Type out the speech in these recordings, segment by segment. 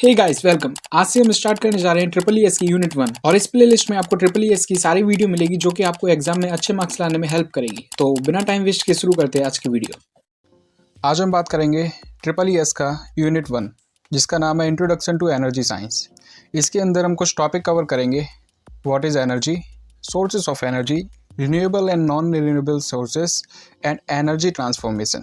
Hey guys welcome. आज से हम स्टार्ट करने जा रहे हैं ट्रिपल ईएस की यूनिट 1 और इस प्लेलिस्ट में आपको ट्रिपल ईएस की सारी वीडियो मिलेगी जो कि आपको एग्जाम में अच्छे मार्क्स लाने में हेल्प करेगी। तो बिना टाइम वेस्ट के शुरू करते हैं आज की वीडियो। आज हम बात करेंगे ट्रिपल ईएस का यूनिट 1 जिसका नाम है इंट्रोडक्शन टू एनर्जी साइंस। इसके अंदर हम कुछ टॉपिक कवर करेंगे। What is energy, sources of energy, renewable and non renewable sources and energy transformation.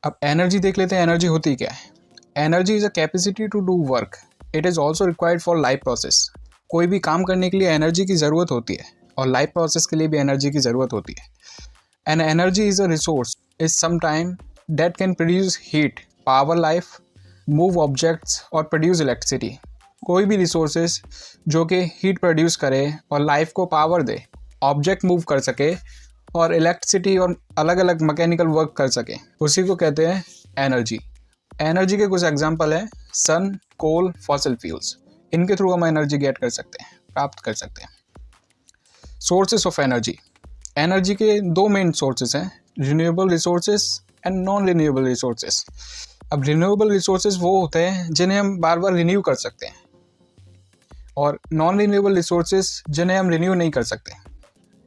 अब एनर्जी देख लेते हैं, एनर्जी होती क्या है। Energy is a capacity to do work, it is also required for life process. कोई भी काम करने के लिए एनर्जी की ज़रूरत होती है और लाइफ प्रोसेस के लिए भी एनर्जी की ज़रूरत होती है। And energy is a resource is some time that can produce heat, power life, move objects और प्रोड्यूस इलेक्ट्रिसिटी। कोई भी रिसोर्सेज जो कि हीट प्रोड्यूस करे और लाइफ को पावर दे, ऑब्जेक्ट मूव कर सके और इलेक्ट्रिसिटी और अलग अलग मैकेनिकल वर्क कर सके, उसी को कहते हैं एनर्जी। एनर्जी के कुछ एग्जांपल हैं सन, कोल, फॉसिल फ्यूल्स। इनके थ्रू हम एनर्जी गेट कर सकते हैं, प्राप्त कर सकते हैं। सोर्सेस ऑफ एनर्जी, एनर्जी के दो मेन सोर्सेस हैं, renewable resources and non renewable resources. अब रिन्यूएबल रिसोर्सेस वो होते हैं जिन्हें हम बार बार रिन्यू कर सकते हैं और नॉन रिन्यूएबल रिसोर्सेस जिन्हें हम रिन्यू नहीं कर सकते।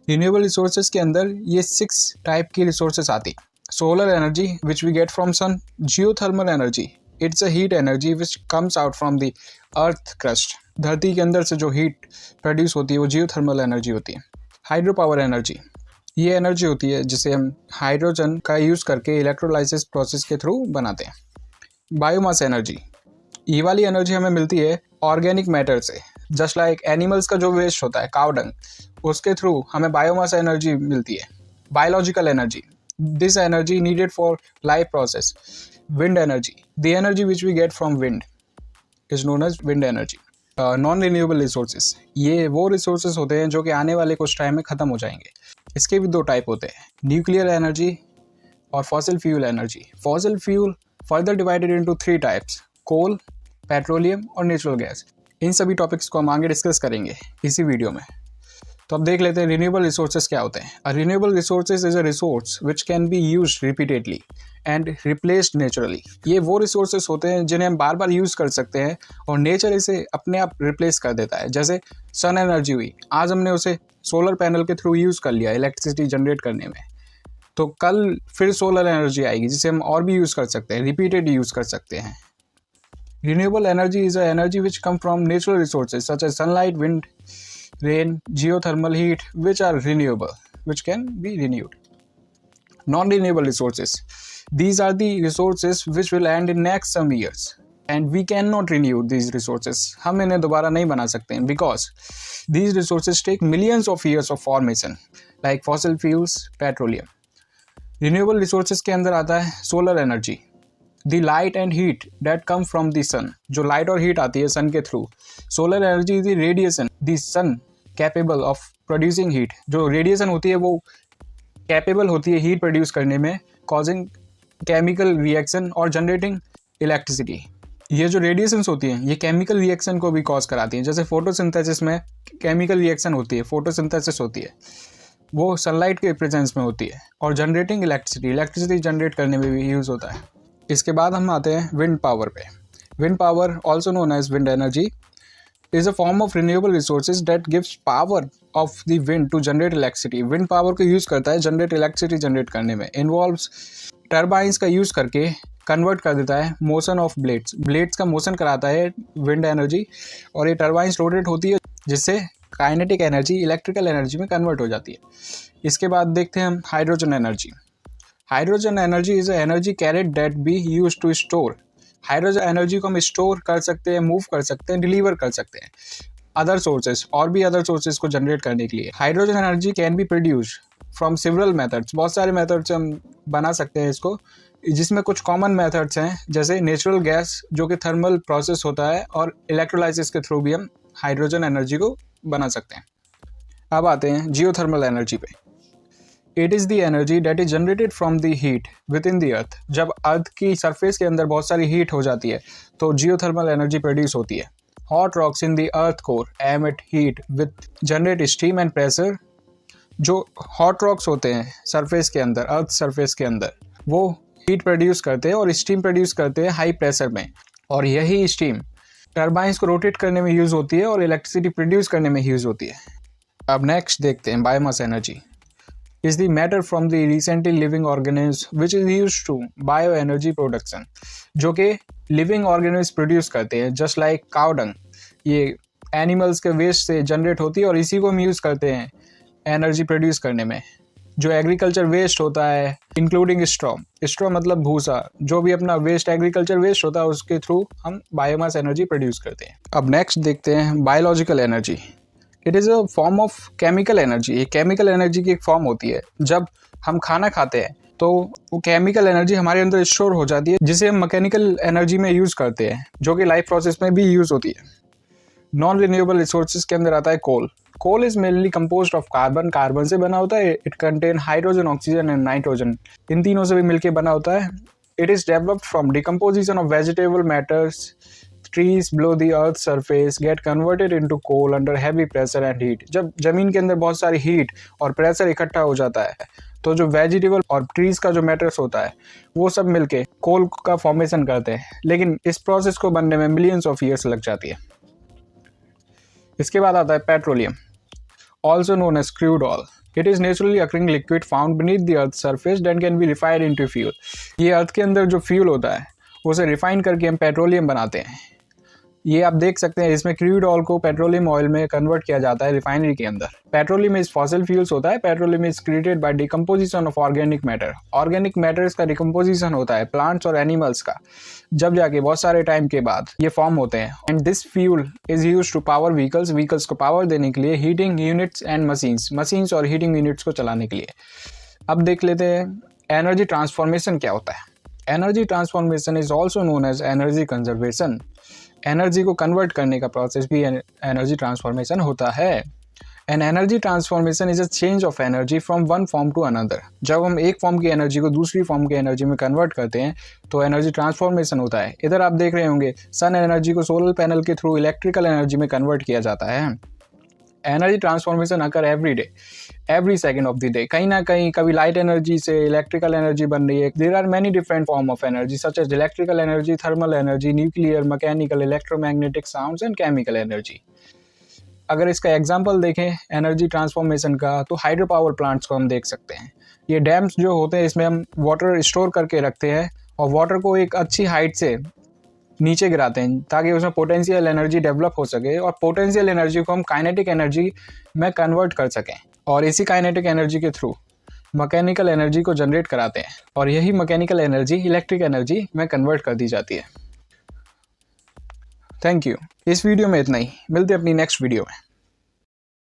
रिन्यूएबल रिसोर्सेज के अंदर ये 6 टाइप की रिसोर्सेज आती हैं। Solar energy which we get from sun, geothermal energy, it's a heat energy which comes out from the earth crust. धरती के अंदर से जो हीट प्रोड्यूस होती है वो जियोथर्मल एनर्जी होती है। हाइड्रो पावर एनर्जी, ये एनर्जी होती है जिसे हम हाइड्रोजन का यूज़ करके इलेक्ट्रोलाइसिस प्रोसेस के थ्रू बनाते हैं। बायोमास एनर्जी, ये वाली एनर्जी हमें मिलती है ऑर्गेनिक मैटर से, जस्ट लाइक एनिमल्स का जो वेस्ट होता है काउ डंग, उसके थ्रू हमें बायोमास एनर्जी मिलती है। Biological energy, this energy needed for life process. Wind energy, the energy which we get from wind is known as wind energy. Non renewable resources, ये वो resources होते हैं जो कि आने वाले कुछ टाइम में ख़त्म हो जाएंगे। इसके भी 2 टाइप होते हैं, न्यूक्लियर एनर्जी और fossil fuel energy. Fossil fuel further divided into 3 types, coal, petroleum और नेचुरल गैस। इन सभी टॉपिक्स को हम आगे डिस्कस करेंगे इसी वीडियो में। तो अब देख लेते हैं रिन्यूएबल रिसोर्सेज क्या होते हैं। अ renewable resources is a resource which can be used repeatedly and replaced naturally. ये वो रिसोर्सेज होते हैं जिन्हें हम बार बार यूज़ कर सकते हैं और नेचर इसे अपने आप रिप्लेस कर देता है। जैसे सन एनर्जी हुई, आज हमने उसे सोलर पैनल के थ्रू यूज़ कर लिया इलेक्ट्रिसिटी जनरेट करने में, तो कल फिर सोलर एनर्जी आएगी जिसे हम और भी यूज़ कर सकते हैं, रिपीटेड यूज़ कर सकते हैं। Renewable energy is an energy which come from natural resources such as sunlight, wind, rain, geothermal heat, which are renewable, which can be renewed. Non-renewable resources, these are the resources which will end in next some years and we cannot renew these resources. हम इन्हें दोबारा नहीं बना सकते हैं because these resources take millions of years of formation like fossil fuels, petroleum. Renewable resources के अंदर आता है solar energy, the light and heat that come from the sun. जो लाइट और हीट आती है सन के थ्रू। Solar energy is the radiation the sun capable of producing heat. जो रेडिएशन होती है वो कैपेबल होती है हीट प्रोड्यूस करने में, कॉजिंग केमिकल रिएक्शन और जनरेटिंग इलेक्ट्रिसिटी। ये जो रेडिएशंस होती हैं ये केमिकल रिएक्शन को भी कॉज कराती हैं। जैसे फोटोसिंथेसिस में केमिकल रिएक्शन होती है, फोटोसिंथेसिस होती है, वो सनलाइट के प्रेजेंस में होती है और जनरेटिंग इलेक्ट्रिसिटी जनरेट करने में भी यूज़ होता है। इसके बाद हम आते हैं विंड पावर पे। Wind power also known as wind energy is a form of renewable resources that gives power of the wind to generate electricity. Wind power को यूज़ करता है जनरेट इलेक्ट्रिसिटी जनरेट करने में। इन्वॉल्व्स टर्बाइंस का use करके convert कर देता है मोशन ऑफ ब्लेड्स का मोशन कराता है विंड एनर्जी और ये टर्बाइंस रोटेट होती है जिससे काइनेटिक एनर्जी इलेक्ट्रिकल एनर्जी में कन्वर्ट हो जाती है। इसके बाद देखते हैं हम hydrogen energy. Hydrogen energy is energy carried that be use to store. Hydrogen energy को हम स्टोर कर सकते हैं, मूव कर सकते हैं, डिलीवर कर सकते हैं अदर सोर्सेज और भी अदर सोर्सेज को जनरेट करने के लिए। Hydrogen energy can be produce from several methods. बहुत सारे मेथड्स हम बना सकते हैं इसको, जिसमें कुछ कॉमन मेथड्स हैं जैसे नेचुरल गैस जो कि थर्मल प्रोसेस होता है और इलेक्ट्रोलाइसिस के थ्रू भी हम हाइड्रोजन एनर्जी को बना सकते हैं। अब आते हैं जियोथर्मल एनर्जी पे। It is the energy date is generated from the heat with in the earth. जब अर्थ की सरफेस के अंदर बहुत सारी हीट हो जाती है तो जियोथर्मल एनर्जी प्रोड्यूस होती है। Hot rocks in the earth core emit heat with generate steam and pressure. जो हॉट रॉक्स होते हैं सरफेस के अंदर, अर्थ सरफेस के अंदर, वो हीट प्रोड्यूस करते हैं और स्टीम प्रोड्यूस करते हैं हाई प्रेशर में। और यही स्टीम टरबाइंस को रोटेट करने में यूज़ होती है और इलेक्ट्रिसिटी प्रोड्यूस करने में यूज़ होती है। अब नेक्स्ट देखते हैं biomass energy is the matter from the recently living organisms which is used to bioenergy production, जो कि लिविंग ऑर्गेनिज्म प्रोड्यूस करते हैं जस्ट लाइक काउ डंग। ये एनिमल्स के वेस्ट से जनरेट होती है और इसी को हम यूज़ करते हैं एनर्जी प्रोड्यूस करने में। जो एग्रीकल्चर वेस्ट होता है इंक्लूडिंग स्ट्रॉ मतलब भूसा, जो भी अपना वेस्ट एग्रीकल्चर वेस्ट होता है उसके थ्रू हम बायोमास एनर्जी प्रोड्यूस करते हैं। अब नेक्स्ट देखते हैं biological energy. It is a form of chemical energy. ये केमिकल एनर्जी की एक फॉर्म होती है। जब हम खाना खाते हैं तो वो केमिकल एनर्जी हमारे अंदर स्टोर हो जाती है जिसे हम मैकेनिकल एनर्जी में यूज़ करते हैं, जो कि लाइफ प्रोसेस में भी यूज़ होती है। नॉन रिन्यूएबल रिसोर्सेज के अंदर आता है coal. Coal is mainly composed of carbon. Carbon से बना होता है। It contain hydrogen, oxygen and nitrogen. इन तीनों से भी मिलकर बना होता है। It is developed from decomposition of vegetable matters. Trees below the earth surface get converted into coal under heavy pressure and heat। जब जमीन के अंदर बहुत सारी हीट और प्रेशर इकट्ठा हो जाता है तो जो वेजिटेबल और ट्रीज का जो मैटर्स होता है वो सब मिलके कोल का फॉर्मेशन करते हैं, लेकिन इस प्रोसेस को बनने में मिलियंस ऑफ ईयर्स लग जाती है। इसके बाद आता है petroleum, also known as crude oil. It is naturally occurring liquid found beneath the earth surface that can be refined into fuel. ये अर्थ के अंदर जो फ्यूल होता है उसे रिफाइन करके हम पेट्रोलियम बनाते हैं। ये आप देख सकते हैं, इसमें क्रूड ऑयल को पेट्रोलियम ऑयल में कन्वर्ट किया जाता है रिफाइनरी के अंदर। पेट्रोलियम इज फॉसिल फ्यूल्स होता है। Petroleum is created by decomposition of organic matter. Organic matters का डिकम्पोजिशन होता है प्लांट्स और एनिमल्स का, जब जाके बहुत सारे टाइम के बाद ये फॉर्म होते हैं। And this fuel is use to power vehicles. Vehicles को पावर देने के लिए, हीटिंग यूनिट्स एंड मशीन्स और हीटिंग यूनिट्स को चलाने के लिए। अब देख लेते हैं एनर्जी ट्रांसफॉर्मेशन क्या होता है। Energy transformation is also known as energy conservation. Energy को कन्वर्ट करने का प्रोसेस भी एनर्जी ट्रांसफॉर्मेशन होता है। An energy transformation is a change of energy from one form to another. जब हम एक फॉर्म की एनर्जी को दूसरी फॉर्म की एनर्जी में कन्वर्ट करते हैं तो एनर्जी ट्रांसफॉर्मेशन होता है। इधर आप देख रहे होंगे सन एनर्जी को सोलर पैनल के थ्रू इलेक्ट्रिकल एनर्जी में कन्वर्ट किया जाता है। Energy transformation occur every day, every second of the day. कहीं ना कहीं कभी लाइट एनर्जी से इलेक्ट्रिकल एनर्जी बन रही है। There are many different form of energy such as electrical energy, thermal energy, nuclear, mechanical, electromagnetic, sounds and chemical energy. अगर इसका एग्जांपल देखें एनर्जी ट्रांसफॉर्मेशन का तो हाइड्रो पावर प्लांट्स को हम देख सकते हैं। ये डैम्स जो होते हैं इसमें हम वाटर स्टोर करके रखते हैं और वाटर को एक अच्छी हाइट से नीचे गिराते हैं ताकि उसमें पोटेंशियल एनर्जी डेवलप हो सके और पोटेंशियल एनर्जी को हम काइनेटिक एनर्जी में कन्वर्ट कर सकें और इसी काइनेटिक एनर्जी के थ्रू मैकेनिकल एनर्जी को जनरेट कराते हैं और यही मैकेनिकल एनर्जी इलेक्ट्रिक एनर्जी में कन्वर्ट कर दी जाती है। Thank you. इस वीडियो में इतना ही, मिलते हैं अपनी नेक्स्ट वीडियो में।